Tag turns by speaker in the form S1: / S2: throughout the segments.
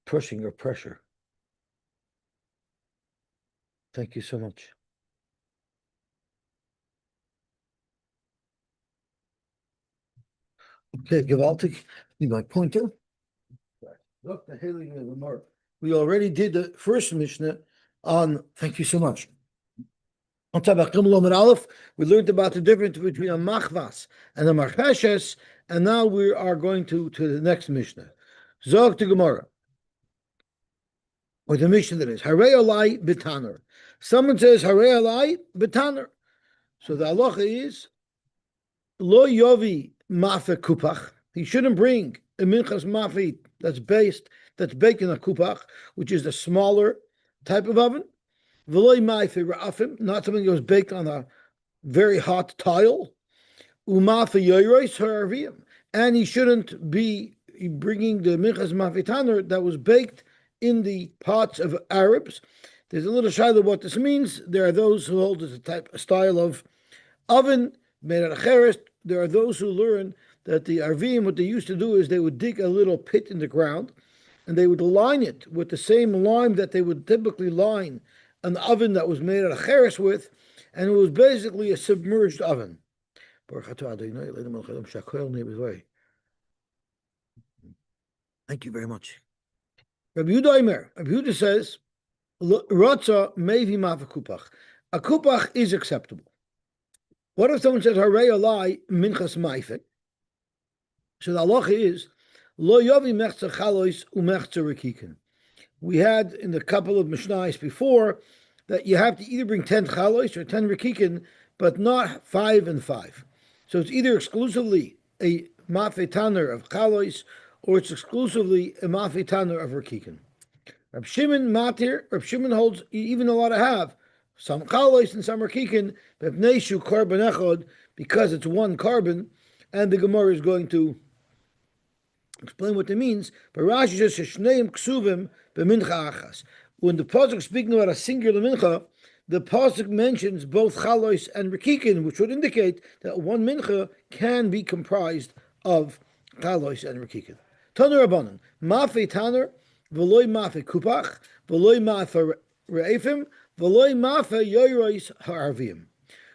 S1: pushing or pressure. Thank you so much. Okay, Gewaltig. Need my pointer. Look, the Haley Lamar. We already did the first Mishnah on. Thank you so much. On Tabach Gimel Aleph, we learned about the difference between a machvas and a marcheshes, and now we are going to the next Mishnah. Zog to Gemara. Or the Mishnah that is Harei Alai B'Taner. Someone says Harei Alai B'Taner. So the halacha is Lo Yovi Mafe Kupach. He shouldn't bring a minchas mafi that's baked in a kupach, which is the smaller type of oven. V'loi mafe ra'afim, not something that was baked on a very hot tile. Umafe yoyros ha'arviyim, and he shouldn't be bringing the minchas mafi taner that was baked in the pots of Arabs. There's a little shiloh what this means. There are those who hold it a style of oven made out of cheres. There are those who learn that the Arvim, what they used to do is they would dig a little pit in the ground and they would line it with the same lime that they would typically line an oven that was made out of cheres with, and it was basically a submerged oven. Thank you very much. Rabbi Yehuda says, Rotza mevi mav kupach. A kupach is acceptable. What if someone says, Harei alai minchas maifet? So the halacha is, Lo yovi mechzer chalois umechzer rekikin. We had in the couple of Mishnahs before that you have to either bring 10 chalois or 10 rekikin, but not 5 and 5. So it's either exclusively a mafe taner of chalois or it's exclusively a mafe taner of rekikin. Rab Shimon matir, Rab Shimon holds you even allowed to have some chalois and some rekikin, b'vneishu korban echad, because it's one carbon, and the Gemara is going to explain what it means. But Rashi says shneim ksuvim b'mincha achas. When the pasuk is speaking about a singular mincha, the pasuk mentions both chalois and rekikin, which would indicate that one mincha can be comprised of chalois and rekikin. Taner Rabbanan, mafe taner, v'loi mafe kupach, v'loi mafe re'efim, v'loi mafe yoyros ha'arvim.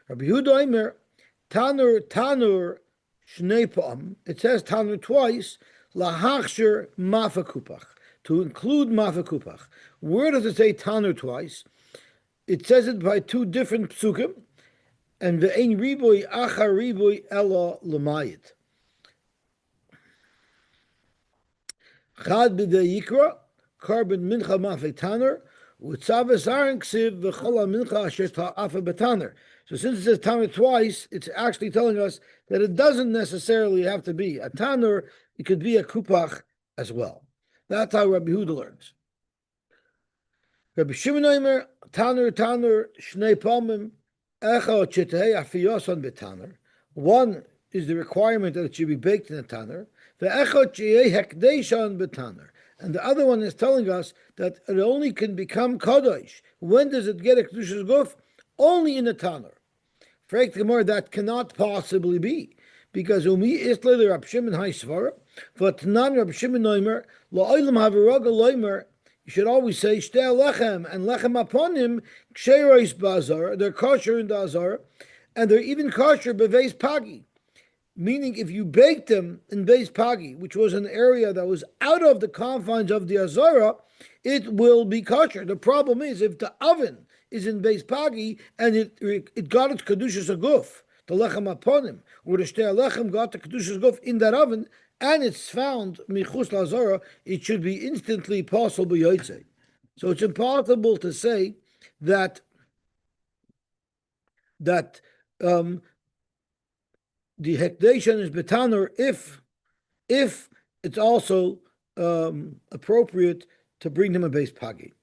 S1: Rabbi Yehuda Omer, taner shnei pa'am. It says taner twice. Lahachsher mafa kupach, to include mafa kupach. Where does it say taner twice? It says it by two different psukim, and ve'ein riboy achar riboy ela l'mayit. Chad b'dei yikra, carbon mincha mafe taner, u'tzav asarin ksiv v'chol mincha asher ta'afa b'taner. So since it says taner twice, it's actually telling us that it doesn't necessarily have to be a taner. It could be a kupach as well. That's how Rabbi Yehuda learns. Rabbi Shimon Omer, taner shnei palmim echad shetehei afiyoson betaner. One is the requirement that it should be baked in a taner. Ve'echad sheyeh hekdeishon betaner. And the other one is telling us that it only can become kadosh. When does it get a kedushas guf? Only in a taner. Fragt Gemara, that cannot possibly be, because umi isle the Rab Shimon haisvara, but non Rab Shimon Omer la'olam haviraga loimer. You should always say shtei lechem and lechem upon him ksheros bazar. They're kosher in the azar, and they're even kosher beveis pagi. Meaning, if you baked them in beis pagi, which was an area that was out of the confines of the azara, it will be kosher. The problem is if the oven is in beis pagi and it got its kedushas aguf, the lechem upon him, or the shtei lechem got the kedushas aguf in that oven, and it's found michus lazara, it should be instantly possible b'yotzei. So it's impossible to say that the hekdeshan is betaner if it's also appropriate to bring them a base pagi.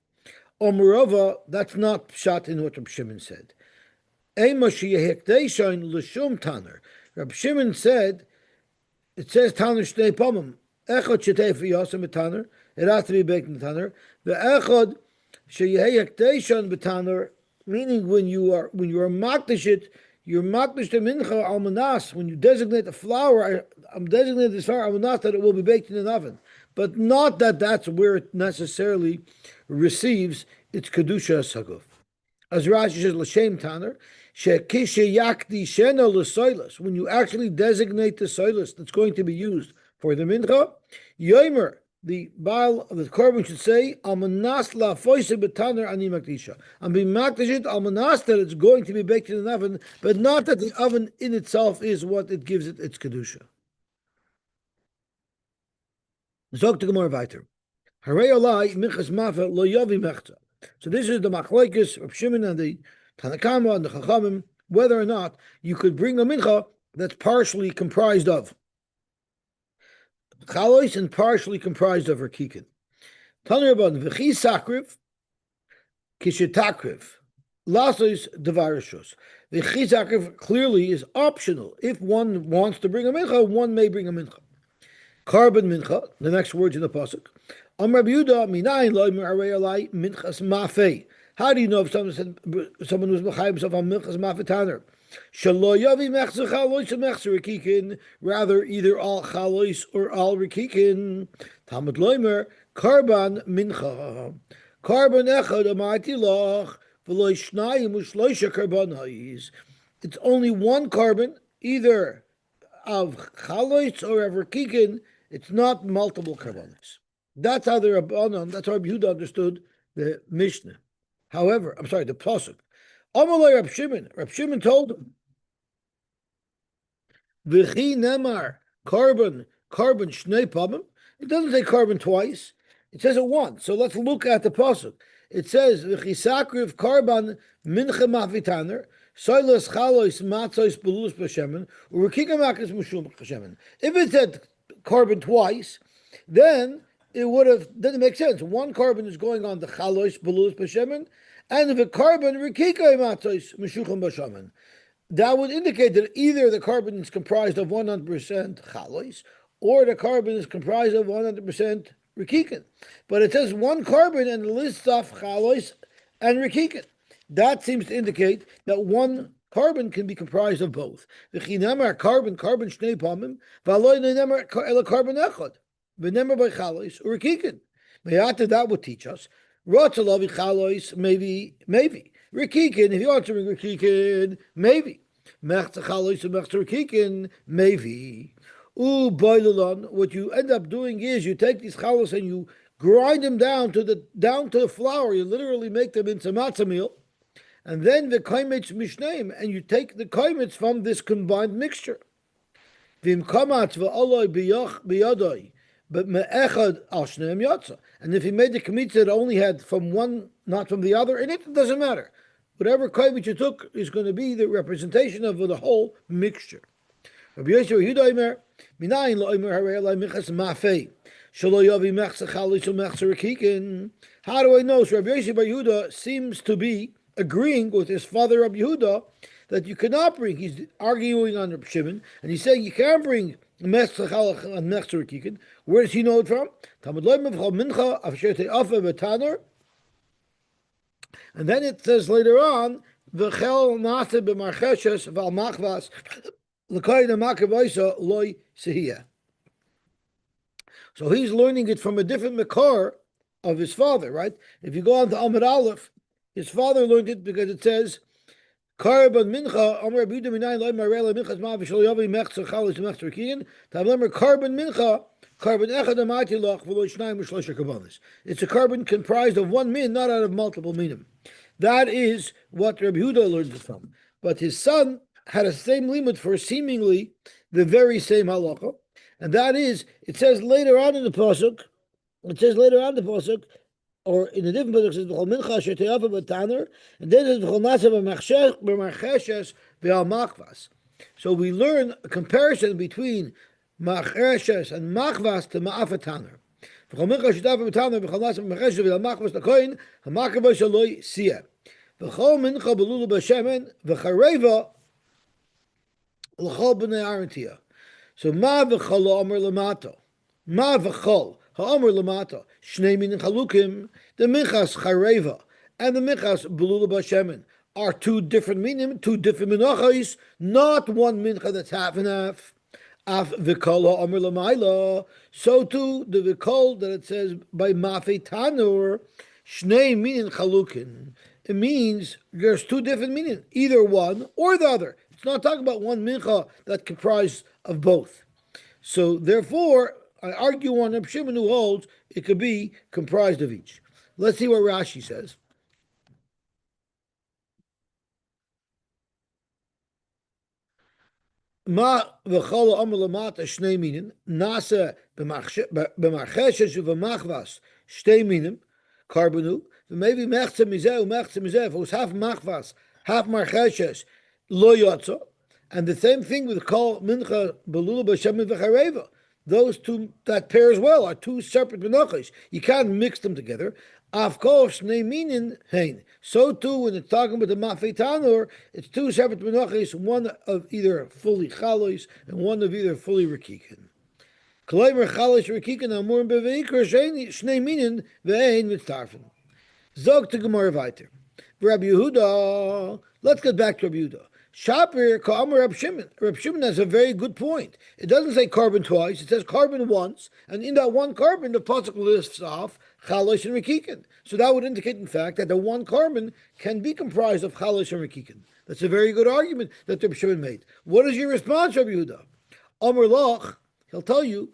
S1: Or moreover, that's not pshat in what Rab Shimon said. Rab Shimon said, it says taner shnei pamim. Echad shetei fiyasam betaner. It has to be baked in the taner. The echad sheyeh hekdeishon betaner, meaning when you are makdish it, you're makdish the mincha al manas. When you designate the flour, I'm designating this flour al manas that it will be baked in an oven. but not that that's where it necessarily receives its kedusha saguf. As Rashi says, l'shem tanner, shekishe yakdi shena l'soilus, when you actually designate the soilus that's going to be used for the mincha, yomer, the Baal of the Korban should say, Almanas la foise betaner ani makdisha. And be makdishit almanas that it's going to be baked in an oven, but not that the oven in itself is what it gives it its kedusha. Zog to Gemara weiter. Harei olai minchas mafa lo yavi mechza. So this is the machlokes of Shimon and the Tanakama and the Chachamim, whether or not you could bring a mincha that's partially comprised of chalois and partially comprised of rakikin. Tanur Rabban v'chi sakriv kishetakriv lasos devarishos. The chi sakriv clearly is optional. If one wants to bring a mincha, one may bring a mincha. Carbon mincha. The next words in the pasuk. Amar Yehuda minayin lo arei alai minchas mafei. How do you know if someone was mechayim himself on minchas mafei tanner? Shalo yavi mechzer chalois mechzer rikikin. Rather, either all chalois or all rikikin. Talmud loimer karban mincha. Karban echad amarti lach v'lo shnayim u'shloisha karbanais. It's only one carbon, either of chalois or of rikikin. It's not multiple karbanos. That's how the Rabbanon, that's how Yehuda understood the Mishnah. However, I'm sorry, the pasuk. Amalei Rab Shimon told him, V'chi nemar, carbon shnei pamim. It doesn't say carbon twice. It says it once. So let's look at the pasuk. It says, V'chi sakriv carbon mincha mafitaner, soilos chalois matzos belus b'shemen, u'rekika makis mushum b'shemen. If it said carbon twice, then it makes sense. One carbon is going on the chalois belus b'shemen, and if a carbon rikika matzos meshuchim b'shemen, that would indicate that either the carbon is comprised of 100% chalois, or the carbon is comprised of 100% rikikin. But it says one carbon and lists off chalois and rikikin. That seems to indicate that one carbon can be comprised of both. V'chinamar carbon shnei pamim, v'aloy nemar ela carbon echad, v'nemar by chalois or rikikin. Mayata, that would teach us. Rotzalavi chalois, maybe. Rikikin, if you want to bring rikikin, maybe. Mechza chalois and mechza rikikin, maybe. Boilalon, what you end up doing is you take these chalos and you grind them down to the flour. You literally make them into matzah meal, and then the kaimitz mishneim, and you take the kaimitz from this combined mixture. Vim kamatz v'oloi biyadoi, but me'echad al shneim yatsa. And if he made the kaimitz that only had from one, not from the other, in it doesn't matter. Whatever kaimitz you took is going to be the representation of the whole mixture. Rabbi Yosy Yehuda Omer, minayin lo Omer harei alai minchas mafei, shelo yavi mechza chalois u'mechza rikikin. How do I know? So Rabbi Yosy Bar Yehuda seems to be agreeing with his father Rabbi Yehuda that you cannot bring. He's arguing on Rabbi Shimon, and he's saying you can't bring mechza chalois and mechza rikikin. Where does he know it from? Talmud loimer v'chol mincha afsher te'afa v'taner. And then it says later on, v'chel nase b'marcheshes v'al machvas. So he's learning it from a different makar of his father, right? If you go on to Amud Aleph, his father learned it because it says, Karban mincha, Amar Abidu minayin loy marela minchas ma v'shal yavi mechzer chalos mechzer kiyin. Tavlemer karban mincha, karban echad amati lach v'lo shnayim v'shlosha karbanis. It's a carbon comprised of one min, not out of multiple minim. That is what Rabbi Yehuda learned it from. But his son had a same limit for seemingly the very same halacha, and that is, it says later on in the pasuk, or in a different pasuk, it says v'chol mincha sheteyafa b'taner, and then it says v'chol nasa b'marcheshes v'al machvas. So we learn a comparison between marcheshes and machvas to ma'afa taner. V'chol mincha sheteyafa b'taner v'chol nasa b'marcheshes v'al machvas l'koyin ha'makava shaloi siyah. V'chol mincha b'lulu b'shemen v'chareva l'chol b'nei arantia. So ma v'chol ha'omer l'mato, ma v'chol ha'omer l'mato, shnei minin chalukim, the minchas chareva and the minchas b'lula b'shemen are two different minim, two different menachos, not one mincha that's half and half. Af v'kol ha'omer l'mayla. So too the v'kol that it says by mafei tanur shnei minin chalukin. It means there's two different meanings, either one or the other. It's not talking about one mincha that comprised of both. So therefore, I argue on Reb Shimon who holds it could be comprised of each. Let's see what Rashi says. Ma v'chol ha'omer l'mata shnei minin nasa b'marcheshes uv'machvas shtei minim karbonu maybe mechza mizeh umechza mizeh. If it was half machvas, half marcheshes, lo yotzo. And the same thing with kol mincha belula b'shem v'chareva. Those two that pair as well are two separate menachos. You can't mix them together. Of course, neiminin hein. So too, when it's talking about the mafei tanur, it's two separate menachos, one of either fully chalos and one of either fully rekikin. Kleimer chalos rekikin amur beveikar shnei minin ve'ein mitzarfen. Zog to Gemara weiter. Rabbi Yehuda. Let's get back to Rabbi Yehuda. Shaper ka'amar Reb Shimon. Reb Shimon has a very good point. It doesn't say carbon twice. It says carbon once, and in that one carbon, the pasuk lists off chalosh and rekikin. So that would indicate, in fact, that the one carbon can be comprised of chalosh and rekikin. That's a very good argument that Reb Shimon made. What is your response, Rabbi Yehuda? Amar lach. He'll tell you.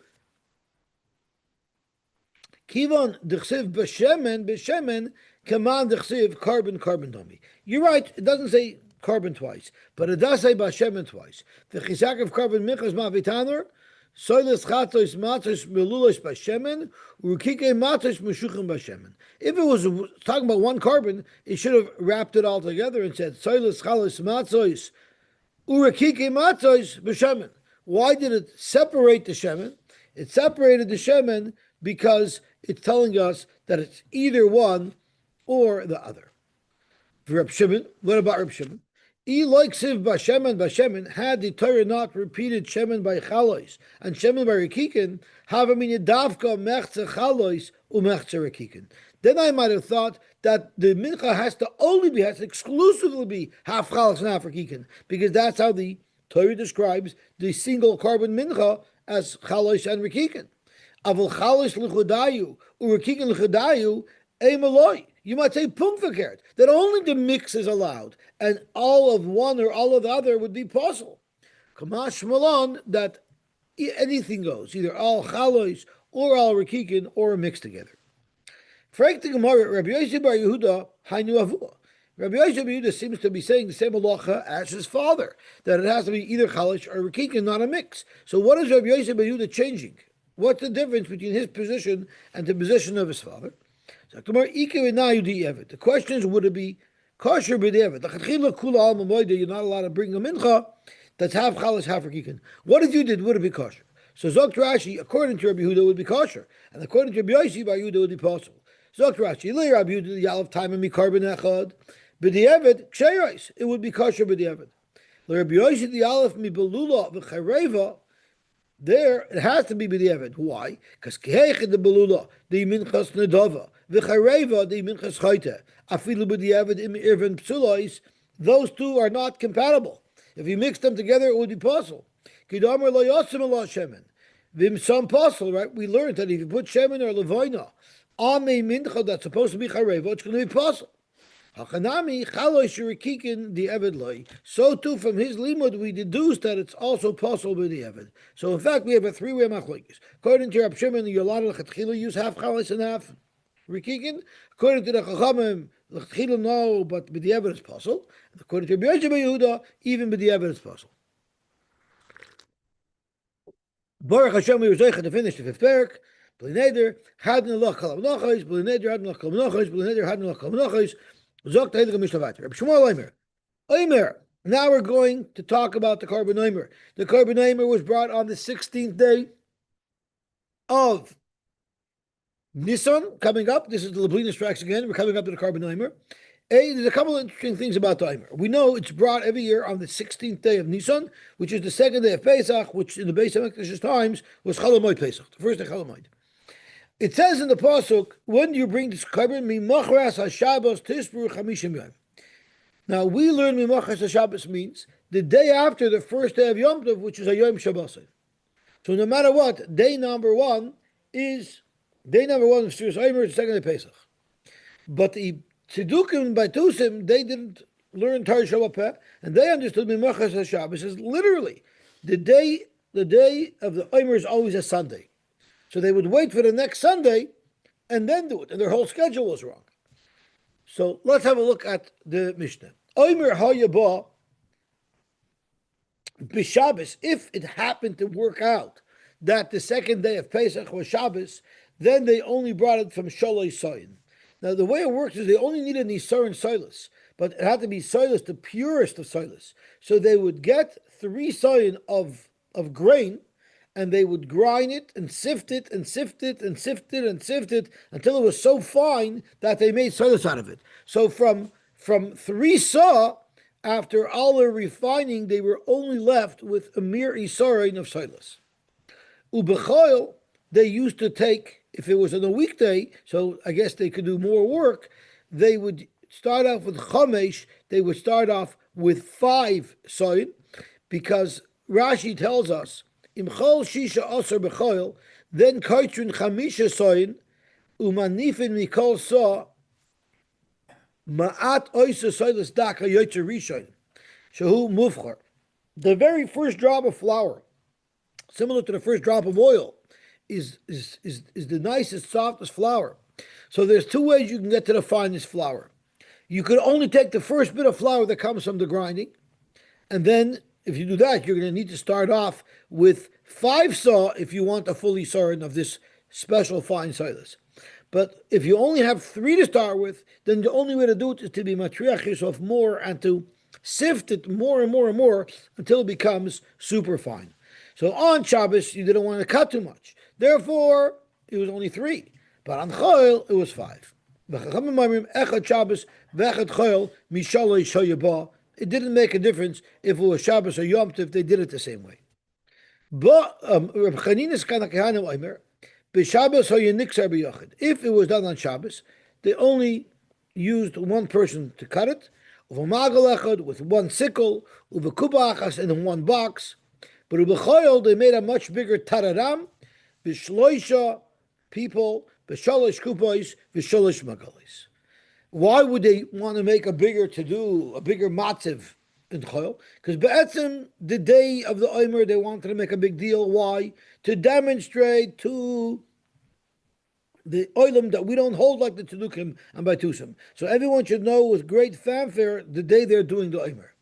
S1: Kivan d'chsiv b'shemen kaman d'chsiv carbon domi. You're right. It doesn't say carbon twice, but it does say b'shemen twice. The chisak of carbon minchas ma'vitanur soiles chatos matos melulos b'shemen urkike matos meshuchim b'shemen. If it was talking about one carbon, it should have wrapped it all together and said soiles chalos matos urkike matos b'shemen. Why did it separate the shemen? It separated the shemen because it's telling us that it's either one or the other. For Reb Shimon, what about Reb Shimon? Bashemen, had the Torah not repeated shemen by chalois and shemen by rekikin, have davka mechze chalois umechze rekikin. Then I might have thought that the mincha has to exclusively be half chalois and half rekikin, because that's how the Torah describes the single carbon mincha as chalois and rekikin. Avol chalois l'chudayu urekikin l'chudayu emaloi. You might say punkverkehrt, that only the mix is allowed, and all of one or all of the other would be possible. Kamash malon, that anything goes, either all chalois or all rekikin or mixed together. Frank the Gemara, Rabbi Yosy bar Yehuda hainu avua. Rabbi Yosy bar Yehuda seems to be saying the same halacha as his father, that it has to be either chalois or rekikin, not a mix. So what is Rabbi Yosy bar Yehuda changing? What's the difference between his position and the position of his father? The question is, would it be kosher b'diavad? You're not allowed to bring a mincha that's half chalas, half rekikin. What if you did? Would it be kosher? So Zok Rashi, according to Rabbi Yehuda, would be kosher, and according to Rabbi Yosy bar Yehuda, would be possible. Zok Rashi, Rabbi Yehuda, the yalav time and mi carbon echad b'diavad ksheiros. It would be kosher b'diavad. Rabbi Yosy, the yalav mi belula v'chareva. There, it has to be b'diavad. Why? Because keheched the belula, the minchas nedava, v'chareva, the minchas chayte, afilu b'diavad im irven psulois. Those two are not compatible. If you mix them together, it would be possible. Kidamer lo yosim ala shemen. Vim some possible, right? We learned that if you put shemen or levoina on a mincha that's supposed to be chareva, it's going to be possible. Hachanami chalosh rekikin the eved loy. So too, from his limud, we deduce that it's also possible with the eved. So in fact, we have a three-way machlokes. According to Reb Shimon, you're allowed to use half chalosh and half rekikin. According to the Chachamim, l'chatchila no, but with the eved is possible. And according to Rabbi Yosy bar Yehuda, even with the eved is possible. Baruch Hashem, we were zeicha to finish the fifth parak. B'li neder hadin lach kol menachos. B'li neder hadin lach kol menachos. B'li neder hadin lach kol menachos. Now we're going to talk about the carbon omer. The carbon omer was brought on the 16th day of Nisan, coming up. This is the Lablina strikes again. We're coming up to the carbon omer. There's a couple of interesting things about the omer. We know it's brought every year on the 16th day of Nisan, which is the second day of Pesach, which in the Beis HaMikdash's times was Chalamoid Pesach, the first day Chalamoid. It says in the pasuk, when you bring this carbon, mimachras hashabbos tisbru chamishim yom. Now we learn mimachras hashabbos means the day after the first day of Yom Tov, which is a Yom Shabbos. So no matter what, day number one of Sfiras Omer, second day Pesach. But the Tzedukim by Tusim, they didn't learn Torah Shabbat Peh, and they understood Menachos HaShabbos is literally the day of the Omer is always a Sunday. So they would wait for the next Sunday and then do it, and their whole schedule was wrong. So let's have a look at the Mishnah. Omer HaYabah B'Shabbos, if it happened to work out that the second day of Pesach was Shabbos, then they only brought it from Sholoi Soyin. Now the way it works is they only needed Nisar and Silas, but it had to be Silas, the purest of Silas. So they would get 3 Soyin of grain, and they would grind it and sift it and sift it and sift it and sift it until it was so fine that they made Silas out of it. So from 3 saw, after all their refining, they were only left with a mere Isarin of Silas. Ubechoil, they used to take, if it was on a weekday, so I guess they could do more work, they would start off with Chomesh, they would start off with 5 soin, because Rashi tells us, Imchol Shisha Osir Bechoil, then Kaitrin Chamisha soin, Umanifin Mikol Saw, Ma'at Oisa Silas Daka Yotzer Rishon, Shahu Mufchar. The very first drop of flour, similar to the first drop of oil, is the nicest, softest flour. So there's 2 ways you can get to the finest flour. You could only take the first bit of flour that comes from the grinding, and then if you do that, you're going to need to start off with 5 saw if you want a fully sarin of this special fine silas. But if you only have 3 to start with, then the only way to do it is to be matriach yourself more and to sift it more and more and more until it becomes super fine. So on Shabbos, you didn't want to cut too much. Therefore, it was only 3. But on Choil, it was 5. It didn't make a difference if it was Shabbos or Yom Tov, they did it the same way. But Reb Chanina's Kanakahana Omer, if it was done on Shabbos, they only used 1 person to cut it, with 1 sickle, and in 1 box. But Ubechoil, they made a much bigger tararam, b'shloisha people, b'sholosh kupois, b'sholosh magalis. Why would they want to make a bigger matziv in Choil? Because be'etzim, the day of the Omer, they wanted to make a big deal. Why? To demonstrate to the oilam that we don't hold like the Tzedukim and Baitusim. So everyone should know with great fanfare the day they're doing the Omer.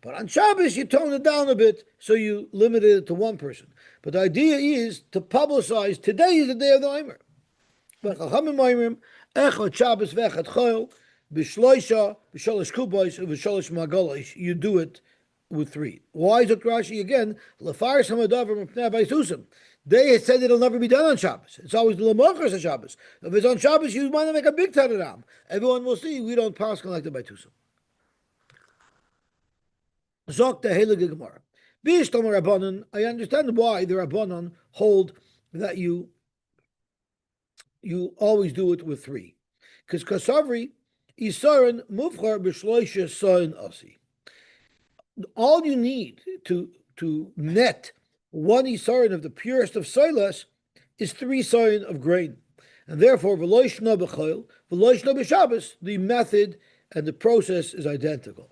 S1: But on Shabbos, you tone it down a bit, so you limited it to 1 person. But the idea is to publicize today is the day of the Omer. But Chachamim Oimrim, Echad Shabbos v'Echad Choil, b'shloisha, b'sholosh kubois, b'sholosh magolosh. You do it with 3. Why is it Rashi again? Lefaris hamadavar mepnei baitusim. They said it'll never be done on Shabbos. It's always the lamachas of Shabbos. If it's on Shabbos, you want to make a big tararam. Everyone will see we don't pass like the baitusim. Zok the Heilige Gemara. B'ishtomer Rabbanon, I understand why the Rabbanon hold that you always do it with 3. Because Kasavri, Isaran Mufchar B'shloisha Soin Asi. All you need to net 1 Isaran of the purest of Soilas is 3 Soin of grain. And therefore, V'loishna B'choil, V'loishna B'Shabbos, the method and the process is identical.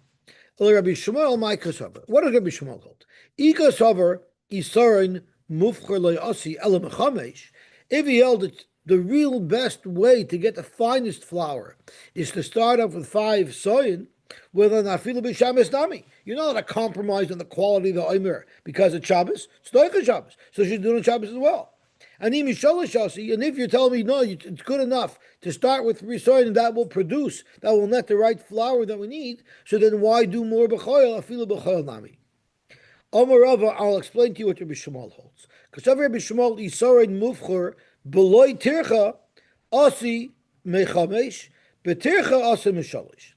S1: Rabbi Yishmael, my kasavar. What does Rabbi Yishmael hold? Ikasavar isarin mufcher loyasi elamechamesh. If he held it, the real best way to get the finest flour is to start off with 5 soyin, with an afilu b'Shabbos nami. You're not going to compromise on the quality of the omer because it's Shabbos. It's Stoicha Shabbos, so you should do it on Shabbos as well. And if you're telling me no, it's good enough to start with 3 soy and that will net the right flour that we need, so then why do more b'choil? Afilu b'choil nami. Omar Rava, I'll explain to you what Rabbi Yishmael holds. Because Rabbi Yishmael isarin mufchor beloy tircha asi mechamesh betircha asi meshalish.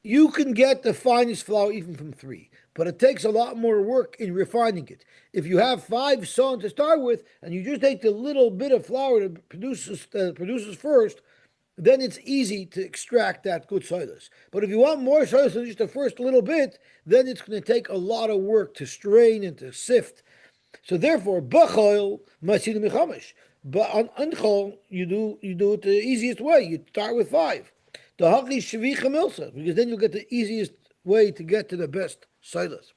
S1: You can get the finest flour even from 3, but it takes a lot more work in refining it. If you have 5 son to start with, and you just take the little bit of flour that produces first, then it's easy to extract that good silas. But if you want more silas than just the first little bit, then it's going to take a lot of work to strain and to sift. So therefore, b'chol masidim michamish. But on unchol, you do it the easiest way. You start with 5. The haki shvicha milsa, because then you get the easiest way to get to the best silas.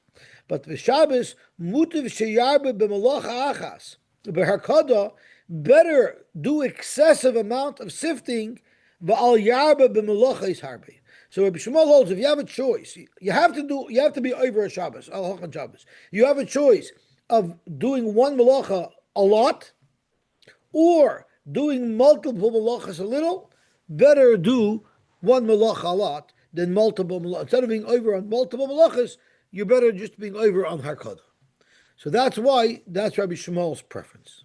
S1: But the Shabbos mutiv sheyarbe b'malacha achas b'harkada, better do excessive amount of sifting v'al yarbe b'malacha is harbe. So Rabbi Yishmael holds if you have a choice, you have to be over a Shabbos, al hachan Shabbos. You have a choice of doing one malacha a lot or doing multiple malachas a little. Better do one malacha a lot than multiple malachas. Instead of being over on multiple malachas, you're better just being over on harkada. So that's Rabbi Yishmael's preference.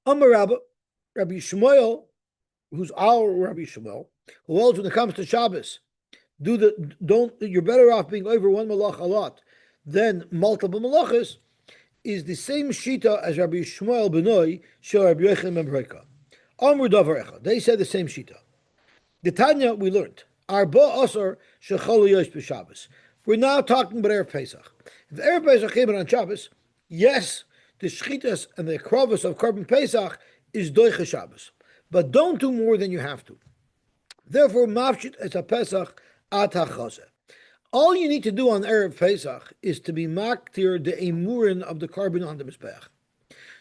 S1: Amar Rabbi Yishmael, who's our Rabbi Yishmael, who holds when it comes to Shabbos, you're better off being over one malach a lot than multiple malachas, is the same shita as Rabbi Yishmael Benoi shel Rabbi Yochanan ben Breka. Amru davar echad. They said the same shita. The Tanya we learned arba asar shechol yosh b'Shabbos. We're now talking about Erev Pesach. If Erev Pesach came in on Shabbos, yes, the shchitas and the krovos of Korban Pesach is doicha Shabbos, but don't do more than you have to. Therefore, mafshit es a Pesach at hachazeh. All you need to do on Erev Pesach is to be maktir the emurin of the carbon on the mizbeach.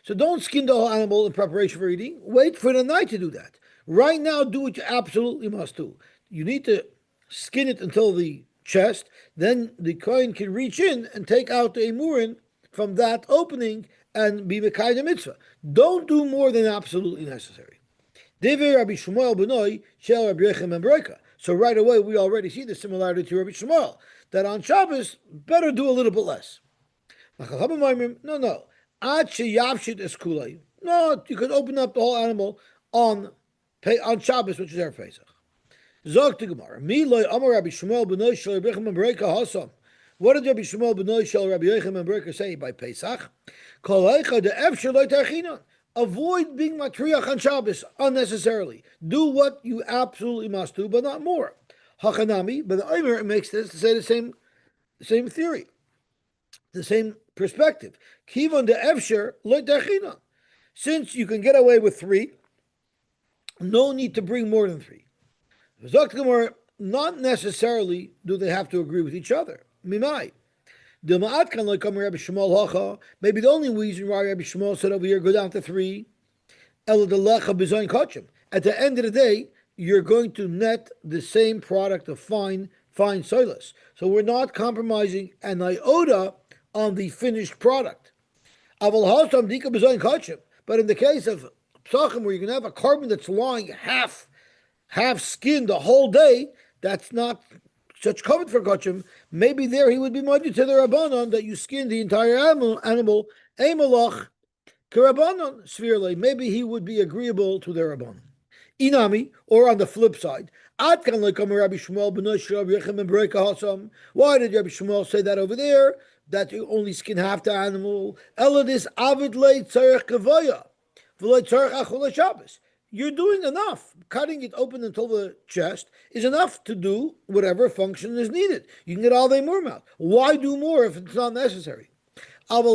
S1: So don't skin the whole animal in preparation for eating. Wait for the night to do that. Right now, do what you absolutely must do. You need to skin it until the chest. Then the kohen can reach in and take out the emurin from that opening and be mekayim the mitzvah. Don't do more than absolutely necessary. Dever Rabbi Shmuel Benoi shel Rabbi Yochanan ben Breka. So right away, we already see the similarity to Rabbi Yishmael, that on Shabbos, better do a little bit less. No. Ad sheyavshit es kulay. No, you could open up the whole animal on Shabbos, which is Erev Pesach. Zog to Gemara. Mi loy amar Rabbi Yishmael b'noi shel Rabbi Yochanan ben Breka hasam. What did Rabbi Yishmael b'noi shel Rabbi Yochanan ben Breka say by Pesach? Kol eicha de efshel loy tarchinan. Avoid being matriach on Shabbos unnecessarily. Do what you absolutely must do, but not more. Hachanami, but the Omer makes this to say the same theory, the same perspective. Kivon de efsher lo derchina. Since you can get away with 3, no need to bring more than 3. Not necessarily do they have to agree with each other. Mimai. Maybe the only reason why Rabbi Yishmael said over here, go down to 3. At the end of the day, you're going to net the same product of fine soilus. So we're not compromising an iota on the finished product. But in the case of psachim, where you can have a carbon that's lying half skinned the whole day, that's not such covered for kachim. Maybe there he would be moided to the rabbanon that you skin the entire animal. Emalach karabanon svirle. Maybe he would be agreeable to the rabbanon. Inami, or on the flip side, Ad kan lekam Rabbi Shmuel b'nosh Rabbi Yochanan ben Breka hasam. Why did Rabbi Shmuel say that over there? That you only skin half the animal. Eladis avid leit tzarech kavaya, v'leit tzarech achol Shabbos. You're doing enough. Cutting it open until the chest is enough to do whatever function is needed. You can get all the more mouth. Why do more if it's not necessary? But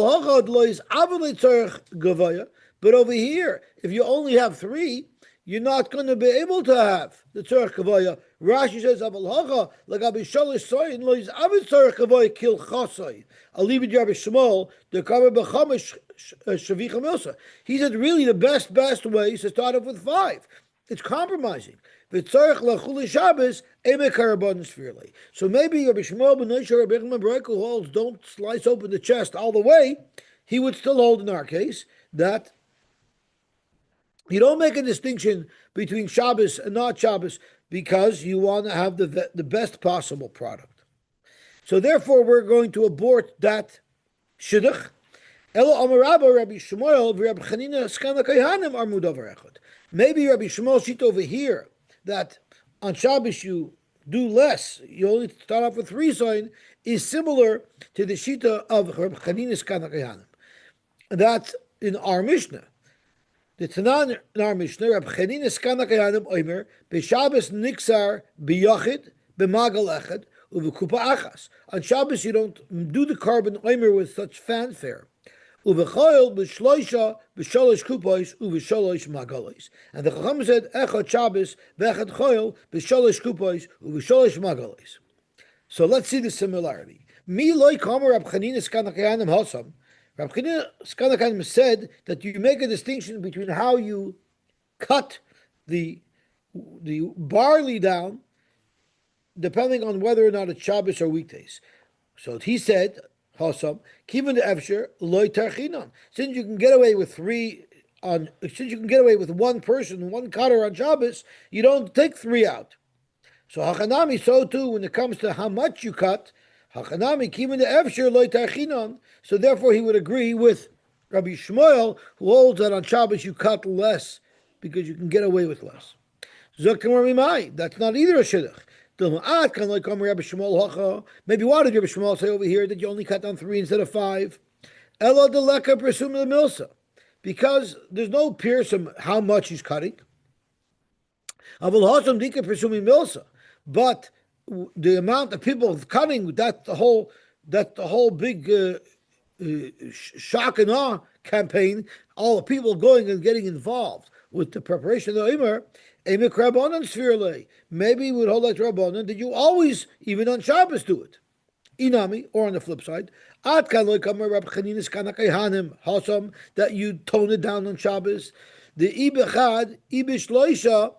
S1: over here, if you only have 3, you're not going to be able to have the tzarech kavaya. Rashi says, kil chasai. I'll leave it to Rabbi Shmuel, the cover b'chamish shavicha milsa. He said, really, the best way is to start off with 5. It's compromising. So maybe Rabbi Shmuel ben Yosha, Rabbi Yochanan ben Breka, who holds don't slice open the chest all the way, he would still hold in our case that you don't make a distinction between Shabbos and not Shabbos because you want to have the best possible product. So therefore, we're going to abort that shidduch. Maybe Rabbi Yishmael shit over here that on Shabbos you do less. You only start off with 3 sign is similar to the shita of Rabbi Chanina's Kanakayanim. That's in our Mishnah. The Tanan in our Mishnah, Rabbi Chanina's Kanakayanim Omer, B'Shabbos Niksar B'Yachid B'Magal Echad, Uvekupa achas. On Shabbos, you don't do the carbon omer with such fanfare. Uvechoil b'shloisha b'sholosh kupos uv'sholosh magalos. And the Chacham said, Echad Shabbos v'echad choil b'sholosh kupos uv'sholosh magalos. So let's see the similarity. Mi loy kamer Rab Chanina Skanakayanim Hosam. Rab Chanina Skanakayanim said that you make a distinction between how you cut the barley down, depending on whether or not it's Shabbos or weekdays. So he said, Hosam, Kivan the Efsher, loy tarchinon. Since you can get away with one person, one cutter on Shabbos, you don't take three out. So Hachanami, so too, when it comes to how much you cut, Hachanami, Kivan the Efsher, loy tarchinon. So therefore he would agree with Rabbi Yishmael, who holds that on Shabbos you cut less because you can get away with less. That's not either a shidduch. Maybe why did Rabbi Yishmael say over here that you only cut down 3 instead of 5? Elo deleka presum milsa, because there's no piercing how much he's cutting. Avol hasam dika presumi milsa, but the amount of people cutting, that's the whole big shock and awe campaign. All the people going and getting involved with the preparation of the Omer. Maybe we would hold like Rabbanan. Did you always, even on Shabbos, do it? Inami, or on the flip side, that you tone it down on Shabbos. The ibechad ibishloisha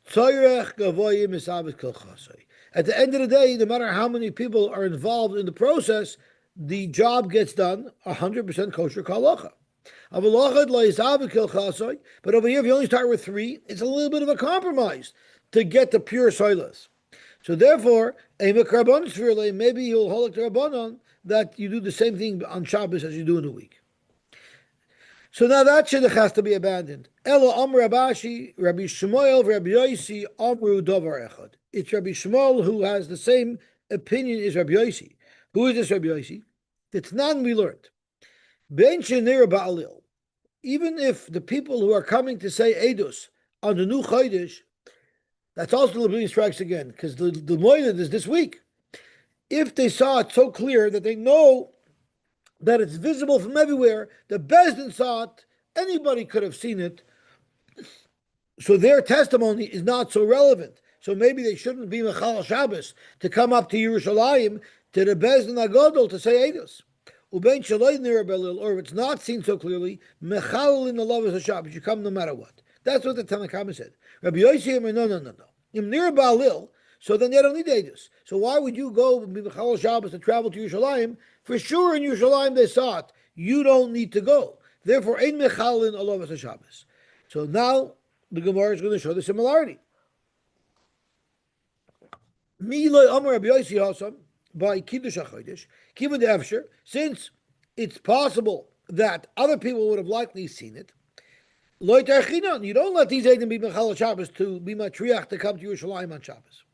S1: tzorech gavoyim misabes kilchasei. At the end of the day, no matter how many people are involved in the process, the job gets done 100% kosher kalacha. But over here, if you only start with 3, it's a little bit of a compromise to get the pure soilers. So therefore, maybe you'll hold the Rabbanon that you do the same thing on Shabbos as you do in the week. So now that shidduch has to be abandoned. Elo Amr Abashi, Rabbi Yishmael, Rabbi Yosy, Amru Dovar Echad. It's Rabbi Yishmael who has the same opinion as Rabbi Yosy. Who is this Rabbi Yosy? It's none we learned. Ben Shenir Ba'alil. Even if the people who are coming to say Eidos on the new Chodesh, that's also the Lebuin strikes again, because the Moed is this week. If they saw it so clear that they know that it's visible from everywhere, the Bezdin saw it, anybody could have seen it, so their testimony is not so relevant. So maybe they shouldn't be Mechal Shabbos to come up to Yerushalayim, to the Bezdin Agadol to say Eidos. Or if it's not seen so clearly, mechal in the love of the Shabbos, you come no matter what. That's what the Tanakhama said. Rabbi Yosy, no. Im near Baalil, so then they don't need Eidos. So why would you go mechal Shabbos to travel to Yerushalayim? For sure in Yerushalayim they saw it. You don't need to go. Therefore, ein mechal in the love of the Shabbos. So now the Gemara is going to show the similarity. Mi loy amar Rabbi Yosy hasam. By Kiddush HaChodesh, Kivan the Efsher, since it's possible that other people would have likely seen it, Lo Tarchinon, you don't let these Eidim be Mechal Shabbos to be Matriach to come to Yerushalayim on Shabbos.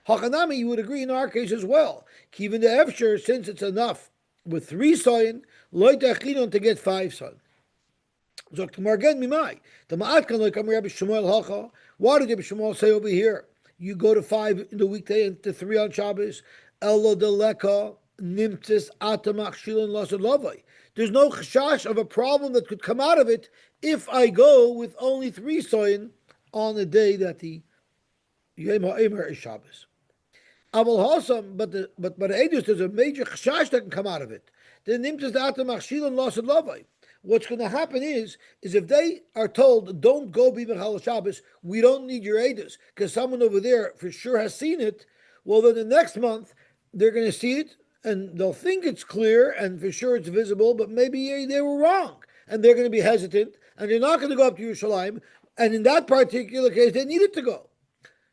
S1: Hachanami, you would agree in our case as well. Kivan the Efsher, since it's enough with 3 soyin, Lo Tarchinon to get 5 soyin. Zokt Margen Mimai. The Ma'at kan like Rabbi Yishmael Hacha. Why did Rabbi Yishmael say over here? You go to 5 in the weekday and to 3 on Shabbos. Elo deleka nimtzis atamach shilin lasad lavai. There's no chashash of a problem that could come out of it if I go with only 3 soyin on the day that the Yom HaEmer is Shabbos. Aval hasam, but Eidos, there's a major chashash that can come out of it. The nimtzis atamach shilin lasad lavai. What's going to happen is if they are told, don't go be Mechal Shabbos, we don't need your Eidos, because someone over there for sure has seen it, well, then the next month, they're going to see it, and they'll think it's clear, and for sure it's visible, but maybe they were wrong, and they're going to be hesitant, and they're not going to go up to Yerushalayim, and in that particular case, they needed to go.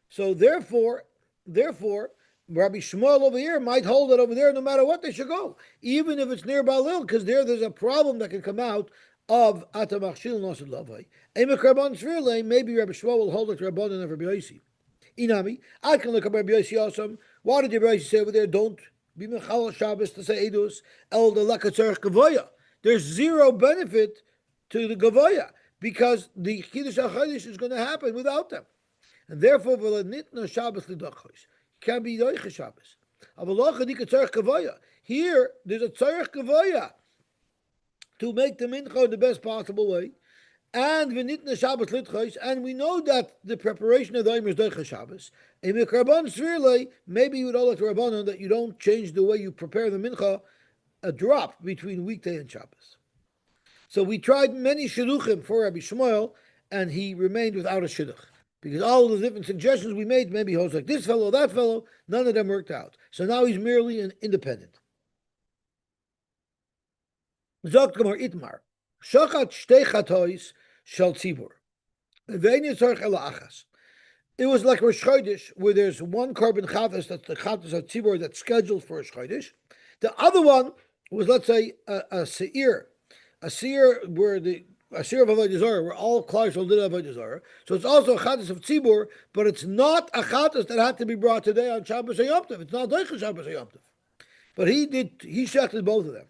S1: So therefore, Rabbi Yishmael over here might hold it over there no matter what, they should go, even if it's near Baalil, because there's a problem that can come out of Atamachshil Nosad Lavai. Emek Rabban Tzvirle, maybe Rabbi Yishmael will hold it to Rabban and Rabbi Yosy. Inami, I can look up Rabbi Yosy also. Why did Rabbi Yosy say over there, don't be Mechal Shabbos to say Eidos, El de Lakatzarech Gavoya? There's 0 benefit to the Gavoya, because the Kiddush HaChodesh is going to happen without them. And therefore, V'lanitna Shabbos L'Dachos. You can't be Doicha Shabbos. Here, there's a tzarech kavaya to make the mincha the best possible way. And we need the Shabbos litchos, and we know that the preparation of the Omer is doicha Shabbos. In the Karban Svirle, maybe you would all like the Rabbanon that you don't change the way you prepare the mincha a drop between weekday and Shabbos. So we tried many shidduchim for Rabbi Yishmael, and he remained without a shidduch. Because all the different suggestions we made, maybe he was like this fellow, that fellow, none of them worked out. So now he's merely an independent. Zogt Gemar Itmar. Shachat shtei chatois shel tzibur. It was like Rosh Chodesh, where there's one carbon chatas, that's the chatas of tzibur that's scheduled for Rosh Chodesh. The other one was, let's say, a seir where a seir of Avodah Zarah, where all klal Yisrael did Avodah Zarah. So it's also a chatas of tzibur, but it's not a chatas that had to be brought today on Shabbos Yom Tov. It's not like Shabbos Yom Tov. But he shechted both of them.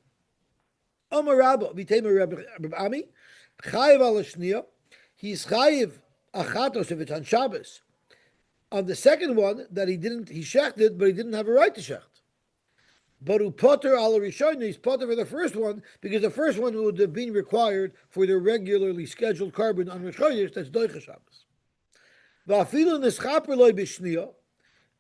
S1: Amar Rabba, Vitema Rabbi Ami, Chayiv al Shniya. He's chayiv achatos if it's on Shabbos. On the second one that he shechted, but he didn't have a right to shecht. But upoter al rishon, he's poter for the first one because the first one would have been required for the regularly scheduled carbon on Rosh Chodesh. That's doicha Shabbos. Va'afilu nischaper loy b'shniya,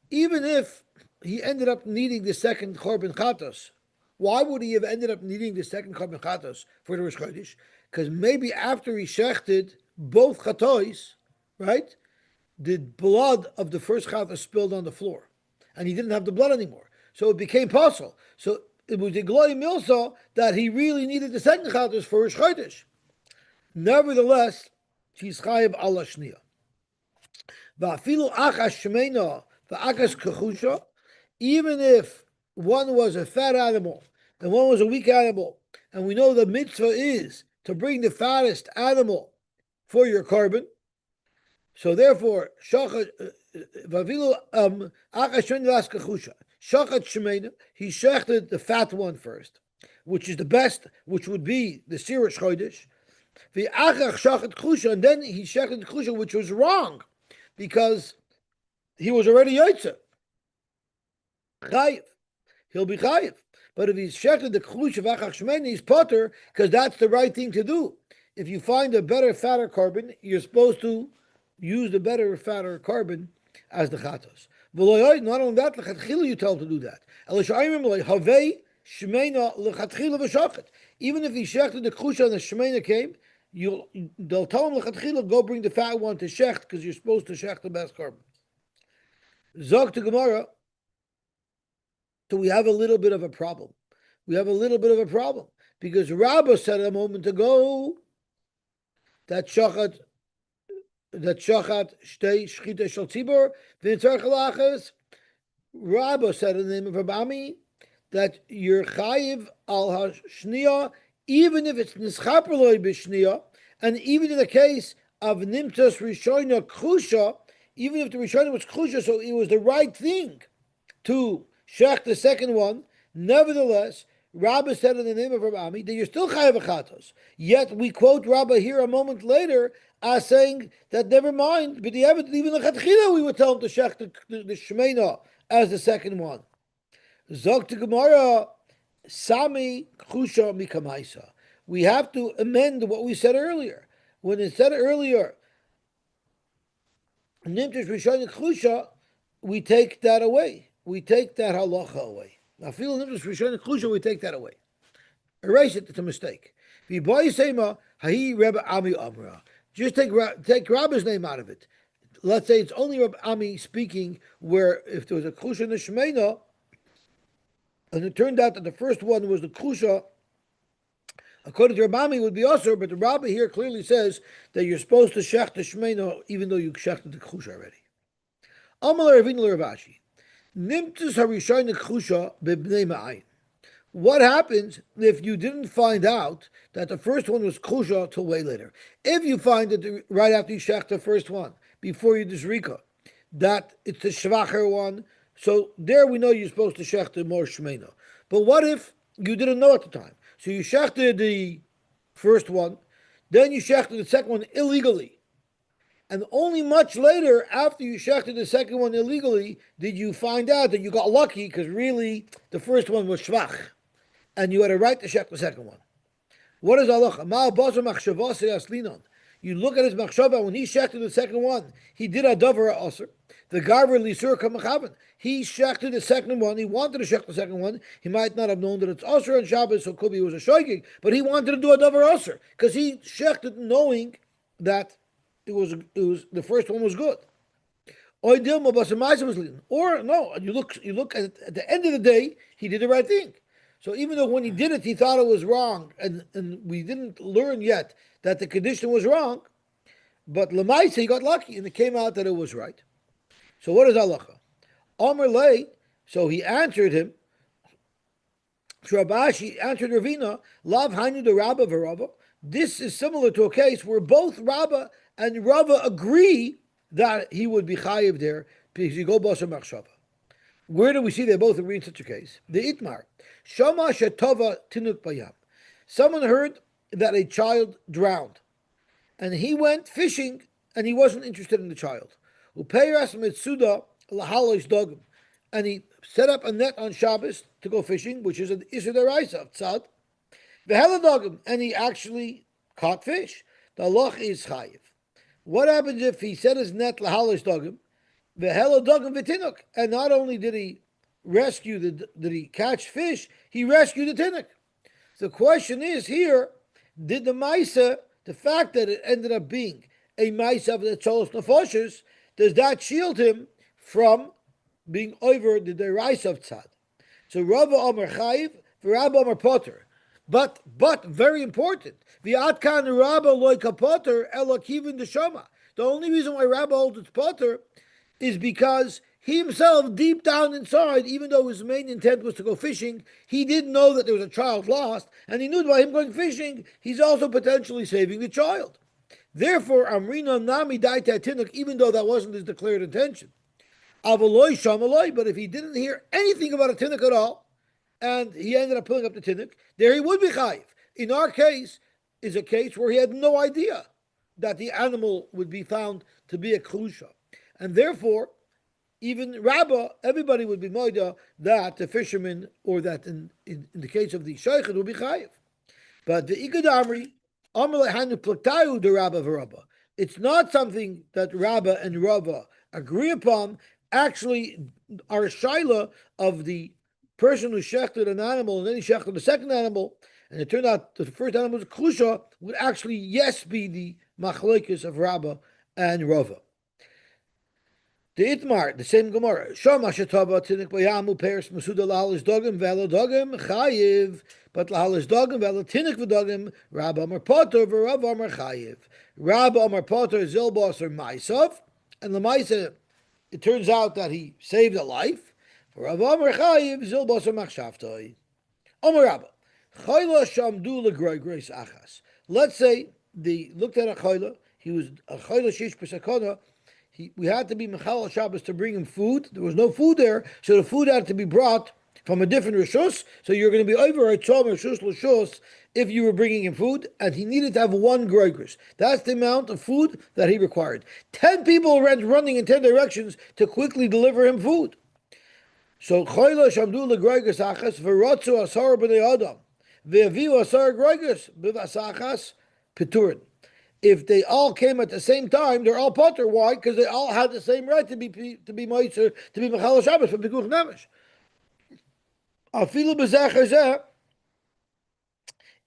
S1: even if he ended up needing the second carbon chatos. Why would he have ended up needing the second carbon chatos for the Rosh Chodesh? Because maybe after he shechted both chatois, right, the blood of the first chatos spilled on the floor, and he didn't have the blood anymore, so it became possible. So it was the glory milsa that he really needed the second chatos for Rosh Chodesh. Nevertheless, he's chayiv ala shniya. Va'afilu achas shmeina va'achas kachusha, even if one was a fat animal and one was a weak animal, and we know the mitzvah is to bring the fattest animal for your carbon. So therefore, shachat shmeina, he shechted the fat one first, which is the best, which would be the Sirish Chodesh. And then he shechted the kusha, which was wrong, because he was already yaitza. Chayiv. He'll be chayiv. But if he's shechted the kusha v'achach shmeina, he's potter, because that's the right thing to do. If you find a better, fatter carbon, you're supposed to use the better, fatter carbon as the chatos. Not only that, you tell him to do that. Even if he shechted the kusha and the shmeina came, they'll tell him go bring the fat one to shecht, because you're supposed to shecht the best carbon. Zog to Gemara. So we have a little bit of a problem. Because Rabbah said a moment ago that shachat shtei shchita shel tzibur v'nitzarech halachas. Rabbah said in the name of Rabbi Ami that you're chayiv al hashniya, even if it's nischaper loy b'shniya, and even in the case of nimtzas rishoina k'chusha, even if the rishoina was k'chusha, so it was the right thing to shech the second one. Nevertheless, Rabbah said in the name of Rabbi Ami that you're still chayav achatos. Yet we quote Rabbah here a moment later as saying that never mind, but even the chatchila we would tell him to shech the shmeina as the second one. Zog to Gemara, Sami chusha mikamaisa. We have to amend what we said earlier. When it said earlier, nimtish rishon chusha, we take that away. We take that halacha away. Now, feel nimtish rishon chusha, we take that away. Erase it. It's a mistake. Just take Rabbi's name out of it. Let's say it's only Rabbi Ami speaking, where if there was a kusha and a shmeina, and it turned out that the first one was the kusha, according to Rabbi Ami, it would be also, but the Rabbi here clearly says that you're supposed to shech the shmeina even though you shechted the kusha already. Amal Ravina Ravashi, nimtus harishayna kusha bebnei ma'ayin. What happens if you didn't find out that the first one was kusha till way later? If you find that right after you shech the first one, before you disrika, that it's the shvacher one, so there we know you're supposed to shech the more shmeina. But what if you didn't know at the time? So you shechted the first one, then you shechted the second one illegally. And only much later, after you shechted the second one illegally, did you find out that you got lucky because really the first one was shvach, and you had a right to shech the second one. What is halacha? Ma'al basar machshavasei aslinon. You look at his machshava when he shechted the second one. He did a davar aser. The garver lisur kamachavan. He shechted the second one. He wanted to shech the second one. He might not have known that it's aser on Shabbos, so could be it was a shoygig, but he wanted to do a davar aser because he shechted knowing that it was the first one was good. Or no, you look at the end of the day, he did the right thing. So even though when he did it, he thought it was wrong, and we didn't learn yet that the condition was wrong, but Lamaisa, he got lucky, and it came out that it was right. So what is halacha? Omer lay, so he answered him, Shrabashi answered Ravina, Lav Hainu the Rabba Varava. This is similar to a case where both Rabba and Rava agree that he would be chayiv there because you go basar machshava. Where do we see they both agree in such a case? The Itmar. Shama shetova tinuk bayam. Someone heard that a child drowned, and he went fishing, and he wasn't interested in the child. Upeiras mitsuda lahalosh dogim, and he set up a net on Shabbos to go fishing, which is an isur deraisa of tzad. V'hela dogim, and he actually caught fish. The halach is chayiv. What happens if he set his net lahalosh dogim? V'hela dogim v'tinuk, and not only did he did he catch fish, he rescued the tinuk. The question is here, did the Maisa, the fact that it ended up being a Maisa of the Tzolos Nefoshes, does that shield him from being over the Deraisa of Tzad? So Rava Omer Chayiv, Rabba Omer Potter. But very important, the Atkan Rabba Loika Potter, Elokivin Deshama. The only reason why Rabba holds it's Potter is because he himself, deep down inside, even though his main intent was to go fishing, he didn't know that there was a child lost, and he knew that by him going fishing, he's also potentially saving the child. Therefore, Amrina Nami Daita Tinuk, even though that wasn't his declared intention. Avaloi Shamaloi, but if he didn't hear anything about a Tinuk at all, and he ended up pulling up the Tinuk, there he would be chayiv. In our case, is a case where he had no idea that the animal would be found to be a klusha. And therefore, even Rabbah, everybody would be moida that the fisherman, or that in the case of the shaykhid, would be chayiv. But the Ikad Amri, Amr Lehanu Plaktayu de Rabbah v'Rabbah. It's not something that Rabbah and Rabbah agree upon. Actually, our shaila of the person who shechted an animal and then he shechted the second animal, and it turned out that the first animal was klusha, would actually, yes, be the machlokes of Rabbah and Rabbah. The Itmar, the same Gemara. Shama shetava tinik bayamu pers masuda lahalish dogim velo dogim chayiv, but lahalish dogim velo tinik v'dogim Rabba Amar Potter v'Rav Amar chayiv. Rabba Amar Potter zilbos or ma'isov, and the ma'isa, it turns out that he saved a life. Rav Amar chayiv zilbos or machshavtoi. Amar Rabba chayla shamdu legroy grace achas. Let's say they looked at a chayla. He was a chayla shish pesakona. We had to be Mechal Shabbos to bring him food. There was no food there, so the food had to be brought from a different Rishus. So you're going to be over a Tzom Rishus L'Shus if you were bringing him food, and he needed to have one Groigris. That's the amount of food that he required. 10 people were running in 10 directions to quickly deliver him food. So Choyla Shamdu L'Groigris Achas V'Rotzu Asar B'nei Adam V'Aviu Asar Groigris B'Vasachas Peturin. If they all came at the same time, they're all potter. Why? Because they all had the same right to be moitzer, to be mechal Shabbos for pikuch nefesh. Afilu b'zeh,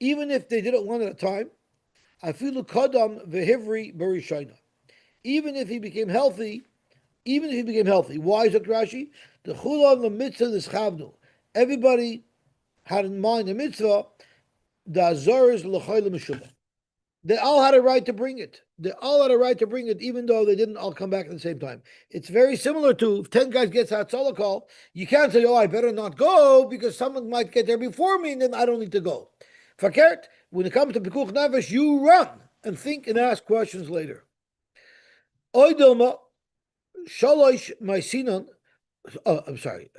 S1: even if they did it one at a time, afilu kadam v'hivri b'rishayna. Even if he became healthy, why is it Rashi? The chulan the mitzvah nischavnu. Everybody had in mind the mitzvah. The azores l'choyle meshulach. They all had a right to bring it. Even though they didn't all come back at the same time. It's very similar to if 10 guys gets out solo call, you can't say, oh, I better not go because someone might get there before me and then I don't need to go. Fakert, when it comes to Pekuch Nefesh, you run and think and ask questions later. Oidilma, Shalosh Maisinon, I'm sorry.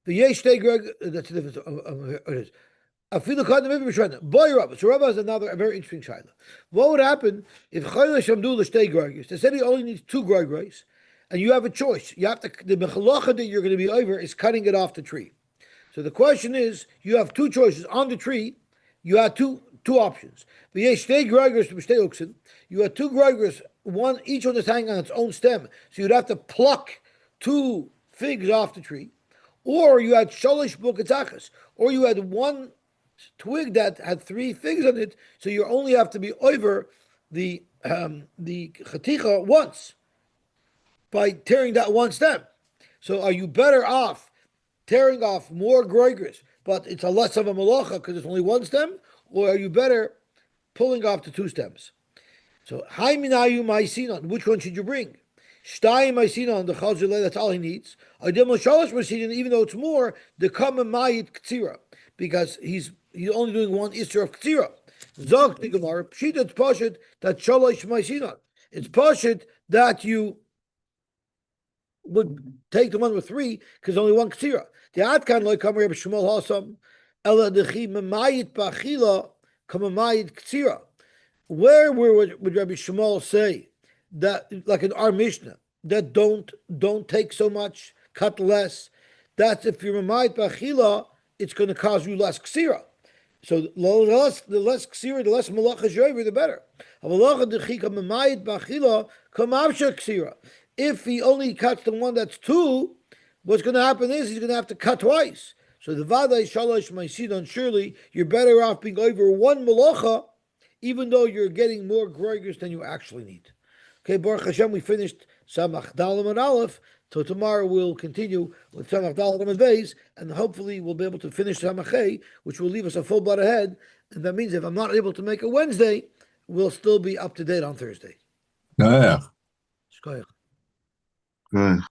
S1: The Yesh Greg, that's the difference. It is. Boy, Rabba. So Rabba has a very interesting shaila. What would happen if Chayla Shamdu l'shtei groigers? They said he only needs 2 groigers, and you have a choice. You have to the mechalacha that you're going to be over is cutting it off the tree. So the question is, you have 2 choices on the tree. You have two options. You have 2 groigers, one each one is hanging on its own stem. So you'd have to pluck 2 figs off the tree, or you had shalish bukatachas, or you had one twig that had 3 figs on it, so you only have to be over the chaticha once by tearing that one stem. So are you better off tearing off more groigers, but it's a less of a malacha because it's only 1 stem, or are you better pulling off the 2 stems? So hai minayu maisinon, which one should you bring? Shtayim maisinon, the chazuleh, that's all he needs. Adim l'shalosh maisinon, even though it's more, the kama mayit ktsira, because he's only doing 1 isser of ktsira. Zog the Gemara, pshita it's pashit that shalosh maisinon. It's pashit that you would take the one with 3 because only 1 ktsira. The adkan loy kamer Reb Shmuel hasam ela dechi mamayit bachila kamamayit ktsira. Where would Rabbi Yishmael say that, like in our Mishnah, that don't take so much, cut less? That's if you're mamayit bachila, it's going to cause you less ksira. So the less ksira, the less malacha yover, the better. If he only cuts the one that's 2, what's going to happen is he's going to have to cut twice. So the vaday shalosh maisidon, surely you're better off being over 1 malacha, even though you're getting more groigers than you actually need. Okay, Baruch Hashem, we finished Samach Dalam and Aleph. So tomorrow we'll continue with Samach Dalam and Beis, and hopefully we'll be able to finish Samach Hey, which will leave us a full blood ahead. And that means if I'm not able to make a Wednesday, we'll still be up to date on Thursday.
S2: Yeah.
S1: Shkoyach.
S2: Good.